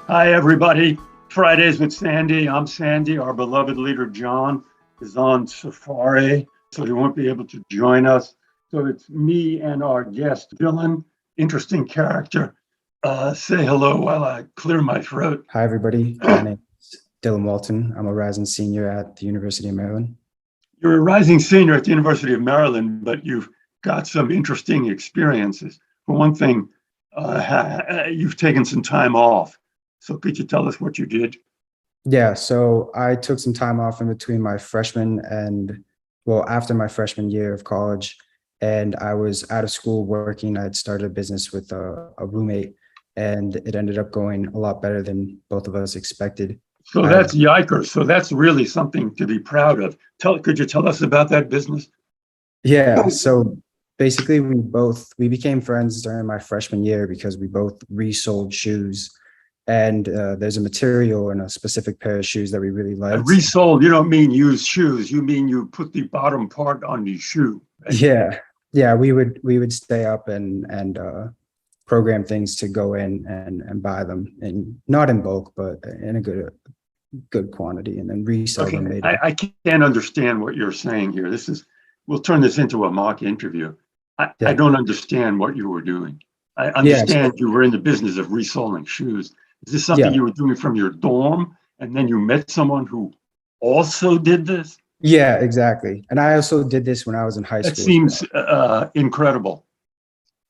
Hi, everybody. Fridays with Sandy. I'm Sandy. Our beloved leader, John, is on safari, so he won't be able to join us. So it's me and our guest, Dylan. Interesting character. Say hello while I clear my throat. Hi, everybody. My name is Dylan Walton. I'm a rising senior at the University of Maryland. You're a rising senior at the University of Maryland, but you've got some interesting experiences. For one thing, you've taken some time off. So could you tell us what you did? Yeah, so I took some time off in between my after my freshman year of college, and I was out of school working. I'd started a business with a roommate, and it ended up going a lot better than both of us expected. So that's yikers. So that's really something to be proud of. Could you tell us about that business? Yeah, so basically we became friends during my freshman year because we both resold shoes. And there's a material and a specific pair of shoes that we really liked. Resold, you don't mean used shoes. You mean you put the bottom part on the shoe. Right? Yeah. We would stay up and program things to go in and buy them, and not in bulk, but in a good quantity, and then resell them later. I can't understand what you're saying here. We'll turn this into a mock interview. I don't understand what you were doing. I understand you were in the business of reselling shoes. Is this something you were doing from your dorm, and then you met someone who also did this? Yeah, exactly. And I also did this when I was in high school. That seems incredible,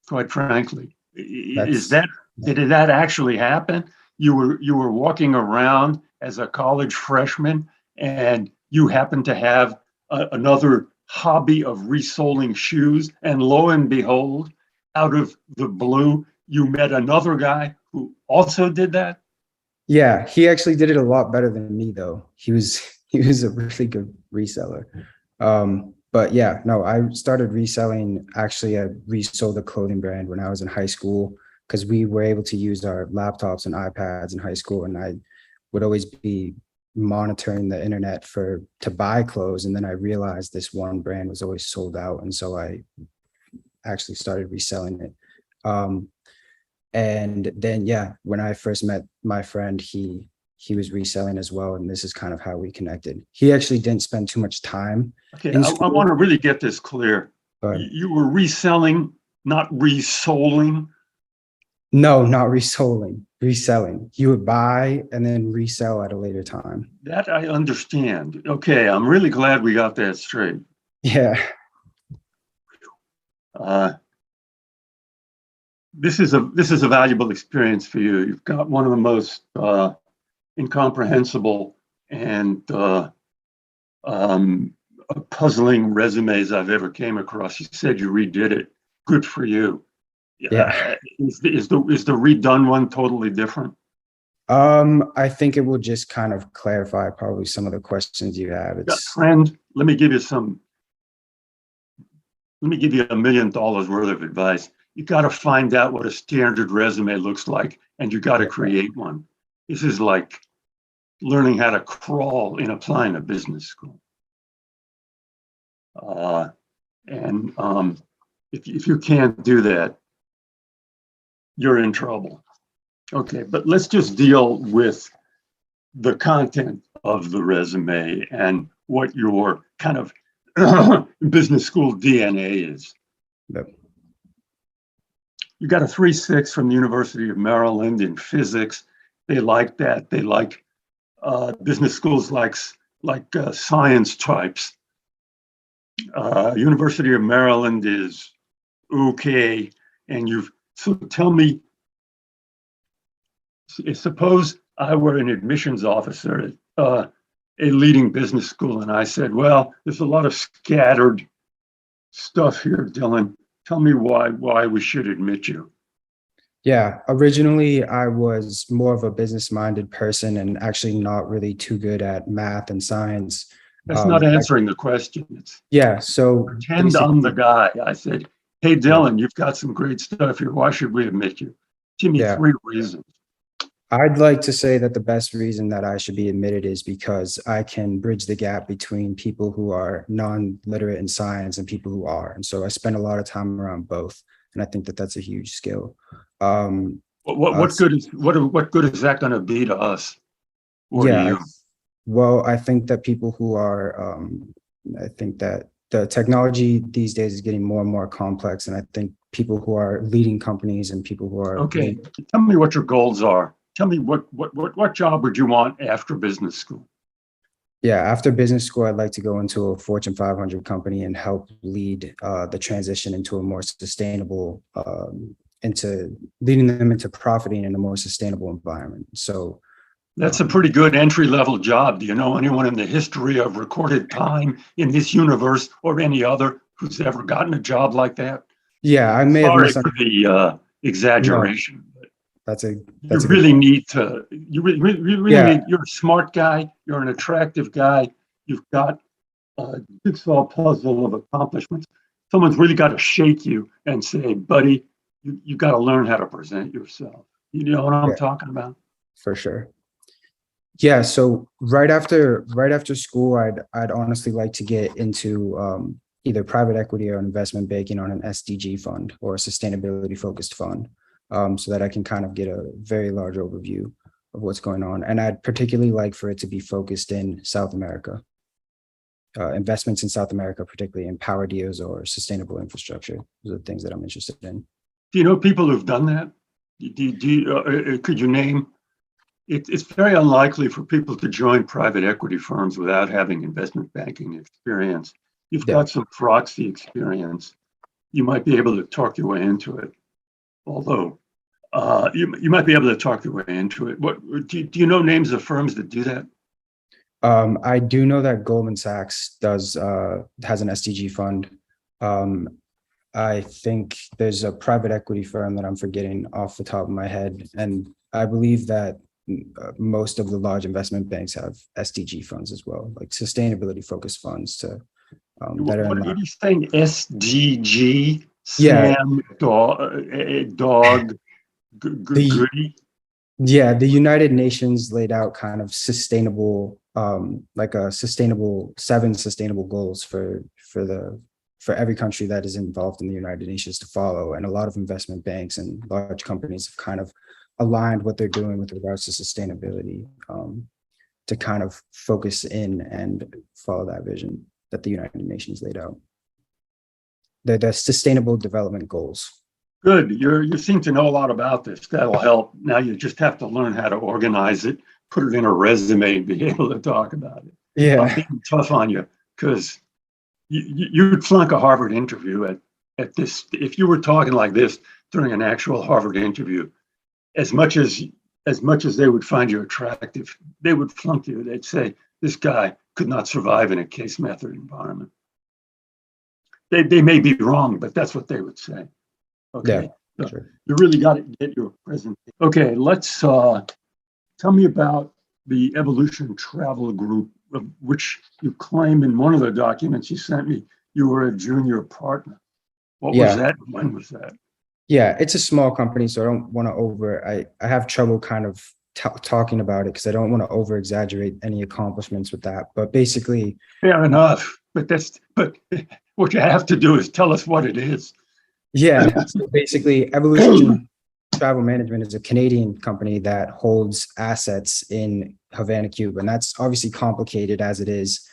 quite frankly. Did that actually happen? You were walking around as a college freshman, and you happened to have another hobby of reselling shoes, and lo and behold, out of the blue, you met another guy who also did that? Yeah, he actually did it a lot better than me, though. He was a really good reseller. But yeah, no, I started reselling. Actually, I resold a clothing brand when I was in high school because we were able to use our laptops and iPads in high school, and I would always be monitoring the internet to buy clothes, and then I realized this one brand was always sold out, and so I actually started reselling it. And then, when I first met my friend, he was reselling as well. And this is kind of how we connected. He actually didn't spend too much time. Okay, I want to really get this clear. You were reselling, not resoling? No, not reselling. You would buy and then resell at a later time. That I understand. Okay, I'm really glad we got that straight. Yeah. This is a valuable experience for you. You've got one of the most incomprehensible and puzzling resumes I've ever came across. You said you redid it. Good for you. Yeah. Is the redone one totally different? I think it will just kind of clarify probably some of the questions you have. Friend, let me give you $1 million worth of advice. You got to find out what a standard resume looks like, and you got to create one. This is like learning how to crawl in applying to business school. If you can't do that, you're in trouble. Okay, but let's just deal with the content of the resume and what your kind of business school DNA is. Yep. You got a 3.6 from the University of Maryland in physics. They like that. They like business schools like science types. University of Maryland is okay. And so tell me, suppose I were an admissions officer at a leading business school, and I said, well, there's a lot of scattered stuff here, Dylan. Tell me why we should admit you. Yeah, originally I was more of a business-minded person and actually not really too good at math and science. That's not answering the question. So pretend I'm the guy. I said, hey, Dylan, you've got some great stuff here. Why should we admit you? Give me 3 reasons. I'd like to say that the best reason that I should be admitted is because I can bridge the gap between people who are non-literate in science and people who are. And so I spend a lot of time around both. And I think that that's a huge skill. What good is what good is that going to be to us or to Yeah, you? well, I think that people who are, I think that the technology these days is getting more and more complex, and I think people who are leading companies and people who are Okay, tell me what your goals are. Tell me what job would you want after business school? yeah, after business school, I'd like to go into a Fortune 500 company and help lead the transition into a more sustainable, into leading them into profiting in a more sustainable environment. So That's a pretty good entry level job. Do you know anyone in the history of recorded time in this universe or any other who's ever gotten a job like that? yeah, I may have Sorry for misunderstood. the No, exaggeration. that's a You that's a good really point. need to, you really Yeah, need, you're a smart guy, you're an attractive guy, you've got a jigsaw puzzle of accomplishments. Someone's really got to shake you and say, buddy, you got to learn how to present yourself. You know what I'm yeah, talking about? for sure. Yeah, so right after school, I'd honestly like to get into either private equity or investment banking on an SDG fund or a sustainability focused fund, so that I can kind of get a very large overview of what's going on. And I'd particularly like for it to be focused in South America, investments in South America, particularly in power deals or sustainable infrastructure. Those are the things that I'm interested in. Do you know people who've done that? Could you name? It's very unlikely for people to join private equity firms without having investment banking experience. You've Yeah. got some proxy experience. You might be able to talk your way into it. Although you might be able to talk your way into it. What do you know names of firms that do that? I do know that Goldman Sachs has an SDG fund. Um, I think there's a private equity firm that I'm forgetting off the top of my head, and I believe that most of the large investment banks have SDG funds as well, like sustainability focused funds to that are in What line. are you saying? SDG, Yeah, Sam, dog, the goody. the United Nations laid out kind of sustainable, like a sustainable 7 sustainable goals for every country that is involved in the United Nations to follow. And a lot of investment banks and large companies have kind of aligned what they're doing with regards to sustainability, to kind of focus in and follow that vision that the United Nations laid out. The sustainable development goals. Good. You seem to know a lot about this. That'll help. Now you just have to learn how to organize it, put it in a resume, and be able to talk about it. I'm Yeah. being tough on you because you'd flunk a Harvard interview at this. If you were talking like this during an actual Harvard interview, as much as they would find you attractive, they would flunk you. They'd say this guy could not survive in a case method environment. They may be wrong, but that's what they would say. Yeah, Okay, so sure. you really got to get your presentation. Okay, let's tell me about the evolution travel group, of which you claim in one of the documents you sent me you were a junior partner. What was Yeah. that? When was that? Yeah, it's a small company, so I don't want to I have trouble kind of talking about it because I don't want to over exaggerate any accomplishments with that. But basically, Fair enough, but what you have to do is tell us what it is. yeah, so basically, Evolution Travel Management is a Canadian company that holds assets in Havana, Cuba, and that's obviously complicated as it is.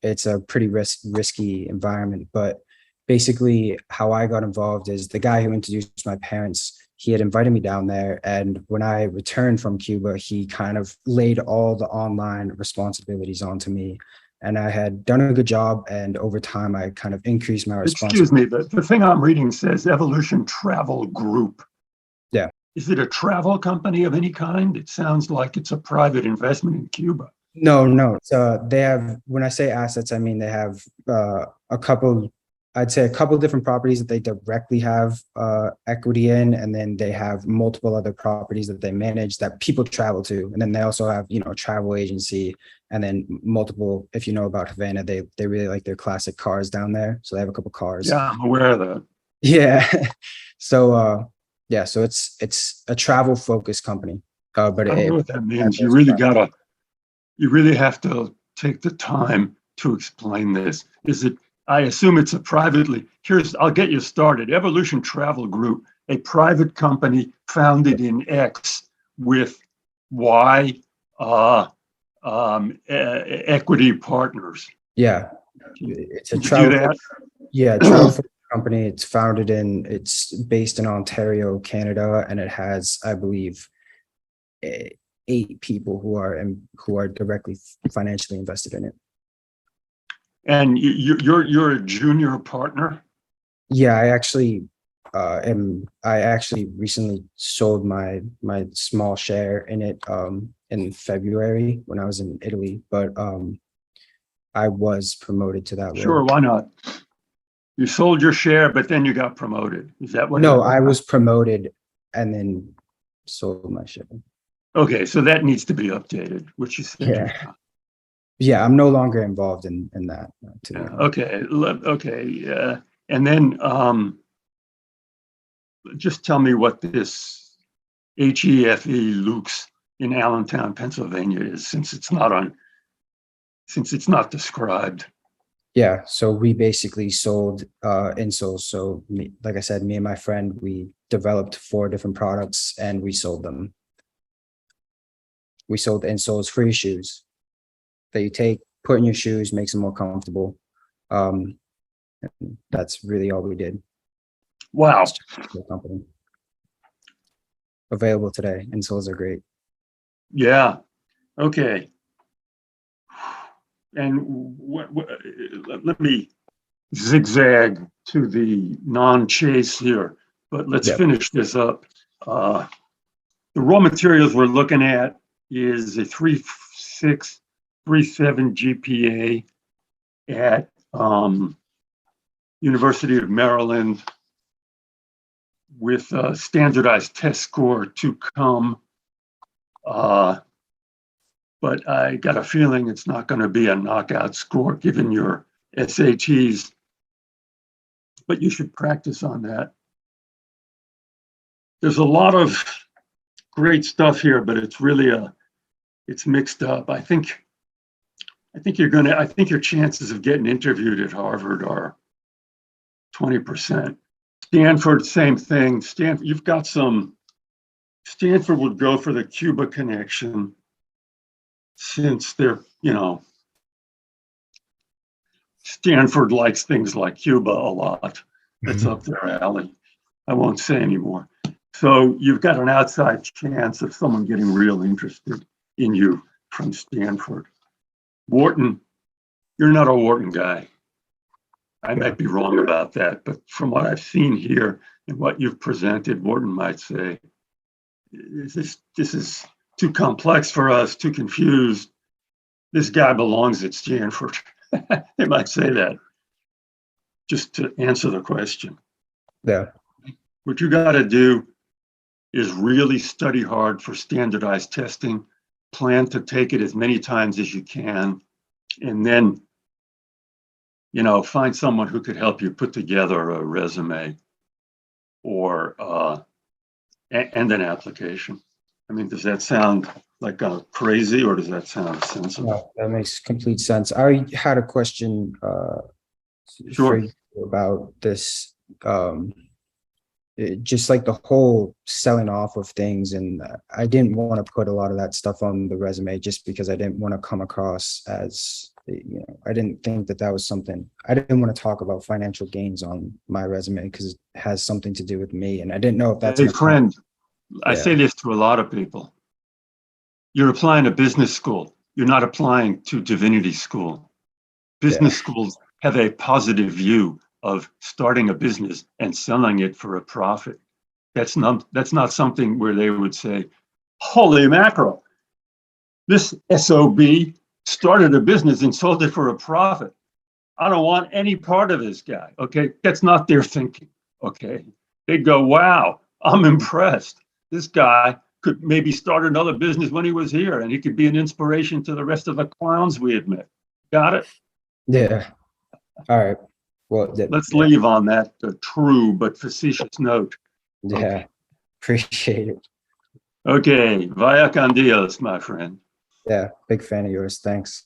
It's a pretty risky environment, but basically how I got involved is the guy who introduced my parents. He had invited me down there, and when I returned from Cuba, he kind of laid all the online responsibilities onto me, and I had done a good job. And over time, I kind of increased my Excuse responsibility. me, the thing I'm reading says Evolution Travel Group. Yeah. Is it a travel company of any kind? It sounds like it's a private investment in Cuba. No, no. So they have, when I say assets, I mean they have a couple, I'd say a couple different properties that they directly have equity in, and then they have multiple other properties that they manage that people travel to. And then they also have, a travel agency, and then multiple, if you know about Havana, they really like their classic cars down there. So they have a couple cars. Yeah, I'm aware of that. Yeah. So yeah, so it's a travel focused company. But I don't know it what that has means. those properties. You really have to take the time to explain this. I assume it's a privately, I'll get you started. Evolution Travel Group a private company founded in X with Y equity partners. Yeah, it's a Did you do travel. that? Yeah, travel company. It's based in Ontario, Canada, and it has, I believe, 8 people who are directly financially invested in it. And you're a junior partner? Yeah, I actually recently sold my small share in it in February when I was in Italy, but I was promoted to that Sure, role. why not? You sold your share, but then you got promoted. Is that what No, happened? I was promoted and then sold my share. Okay, so that needs to be updated, which you said you've Yeah. done. Yeah, I'm no longer involved in that. To be Yeah, honest. okay. And then just tell me what this HEFE Lukes in Allentown, Pennsylvania is, since it's not described. Yeah, so we basically sold insoles. So like I said, me and my friend, we developed 4 different products and we sold them. We sold insoles for your shoes that you take, put in your shoes, makes them more comfortable. And that's really all we did. Wow. It's just a company. Available today. Insoles are great. Yeah. Okay. And let me zigzag to the non-chase here, but let's Yep. finish this up. The raw materials we're looking at is a 3.6, 3.7 GPA at University of Maryland with a standardized test score to come. But I got a feeling it's not going to be a knockout score given your SATs, but you should practice on that. There's a lot of great stuff here, but it's really it's mixed up. I think your chances of getting interviewed at Harvard are 20%. Stanford, same thing. Stanford would go for the Cuba connection since Stanford likes things like Cuba a lot. That's up their alley. I won't say anymore. So you've got an outside chance of someone getting real interested in you from Stanford. Wharton, you're not a Wharton guy. I might be wrong about that, but from what I've seen here and what you've presented, Wharton might say, this is too complex for us, too confused. This guy belongs at Stanford. They might say that just to answer the question. Yeah. What you got to do is really study hard for standardized testing, plan to take it as many times as you can, and then find someone who could help you put together a resume or and an application. I mean, does that sound like crazy, or does that sound sensible? No, that makes complete sense. I had a question for you about this. Just like the whole selling off of things, and I didn't want to put a lot of that stuff on the resume just because I didn't want to come across as, I didn't think that was something. I didn't want to talk about financial gains on my resume because it has something to do with me, and I didn't know if that's Hey, friend, I Yeah. say this to a lot of people. You're applying to business school. You're not applying to divinity school. Business schools have a positive view of starting a business and selling it for a profit. That's not something where they would say, holy mackerel, this SOB started a business and sold it for a profit. I don't want any part of this guy. Okay, that's not their thinking. Okay, they go, wow, I'm impressed. This guy could maybe start another business when he was here, and he could be an inspiration to the rest of the clowns we admit. Got it? Yeah. All right. Well, Let's leave on that true but facetious note. Yeah. Okay. Appreciate it. Okay, vaya con Dios, my friend. Yeah. Big fan of yours. Thanks.